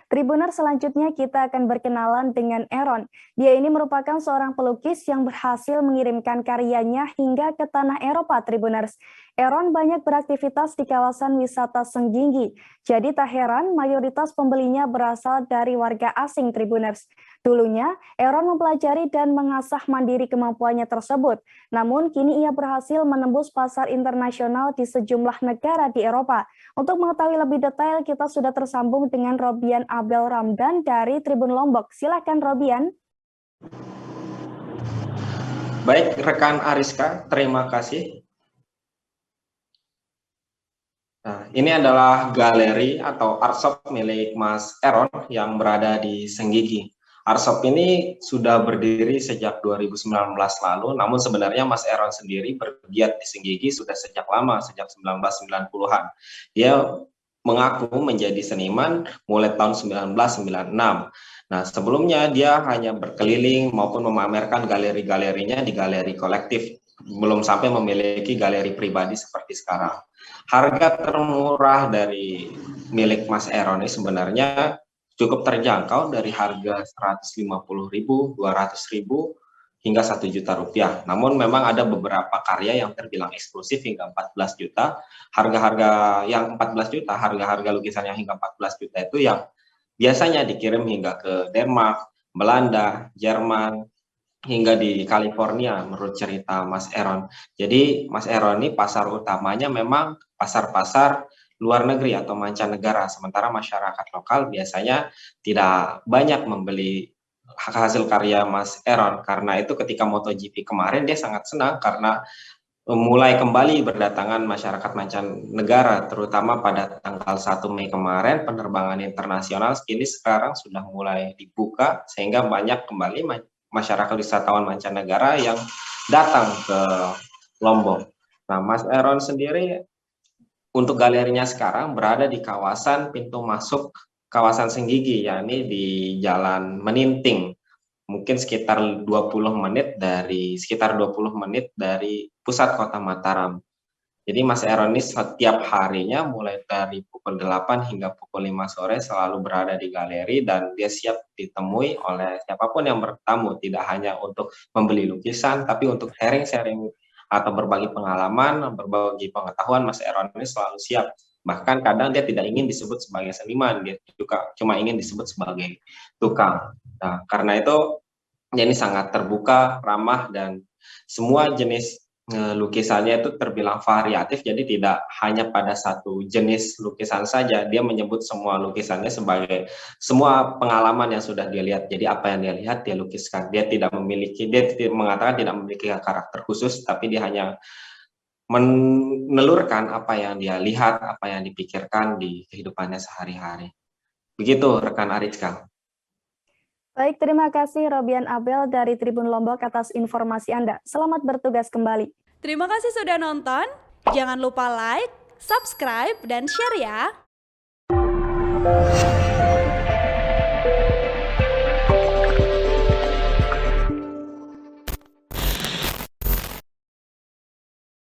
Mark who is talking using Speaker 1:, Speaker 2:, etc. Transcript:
Speaker 1: Tribuners, selanjutnya kita akan berkenalan dengan Aaron. Dia ini merupakan seorang pelukis yang berhasil mengirimkan karyanya hingga ke tanah Eropa, Tribuners. Aaron banyak beraktivitas di kawasan wisata Senggigi. Jadi tak heran mayoritas pembelinya berasal dari warga asing, Tribuners. Dulunya, Aaron mempelajari dan mengasah mandiri kemampuannya tersebut. Namun, kini ia berhasil menembus pasar internasional di sejumlah negara di Eropa. Untuk mengetahui lebih detail, kita sudah tersambung dengan Robian Abel Ramdan dari Tribun Lombok. Silakan, Robian.
Speaker 2: Baik, rekan Ariska, terima kasih. Nah, ini adalah galeri atau art shop milik Mas Aaron yang berada di Senggigi. Art shop ini sudah berdiri sejak 2019 lalu, namun sebenarnya Mas Aaron sendiri bergiat di Senggigi sudah sejak lama, sejak 1990-an. Dia mengaku menjadi seniman mulai tahun 1996. Nah, sebelumnya dia hanya berkeliling maupun memamerkan galeri-galerinya di galeri kolektif, belum sampai memiliki galeri pribadi seperti sekarang. Harga termurah dari milik Mas Aaron ini sebenarnya cukup terjangkau dari harga 150.000, 200.000 hingga 1 juta rupiah. Namun memang ada beberapa karya yang terbilang eksklusif hingga 14 juta. Harga-harga yang 14 juta, harga-harga lukisannya hingga 14 juta itu yang biasanya dikirim hingga ke Denmark, Belanda, Jerman, hingga di California menurut cerita Mas Aaron. Jadi Mas Aaron ini pasar utamanya memang pasar-pasar luar negeri atau mancanegara, sementara masyarakat lokal biasanya tidak banyak membeli hasil karya Mas Aaron. Karena itu ketika MotoGP kemarin dia sangat senang karena mulai kembali berdatangan masyarakat mancanegara, terutama pada tanggal 1 Mei kemarin penerbangan internasional ini sekarang sudah mulai dibuka sehingga banyak kembali masyarakat wisatawan mancanegara yang datang ke Lombok. Nah, Mas Aaron sendiri untuk galerinya sekarang berada di kawasan pintu masuk kawasan Senggigi, yakni di Jalan Meninting. Mungkin sekitar 20 menit dari pusat kota Mataram. Jadi Mas Aaron ini setiap harinya mulai dari pukul 8 hingga pukul 5 sore selalu berada di galeri dan dia siap ditemui oleh siapapun yang bertamu, tidak hanya untuk membeli lukisan tapi untuk sharing-sharing atau berbagi pengalaman, berbagi pengetahuan. Mas Aaron ini selalu siap. Bahkan kadang dia tidak ingin disebut sebagai seniman, dia juga cuma ingin disebut sebagai tukang. Nah, karena itu dia ini sangat terbuka, ramah, dan semua jenis lukisannya itu terbilang variatif, jadi tidak hanya pada satu jenis lukisan saja. Dia menyebut semua lukisannya sebagai semua pengalaman yang sudah dia lihat. Jadi apa yang dia lihat dia lukiskan. Dia mengatakan tidak memiliki karakter khusus, tapi dia hanya menelurkan apa yang dia lihat, apa yang dipikirkan di kehidupannya sehari-hari. Begitu rekan Ariska.
Speaker 1: Baik, terima kasih Robian Abel dari Tribun Lombok atas informasi Anda. Selamat bertugas kembali.
Speaker 3: Terima kasih sudah nonton. Jangan lupa like, subscribe, dan share ya.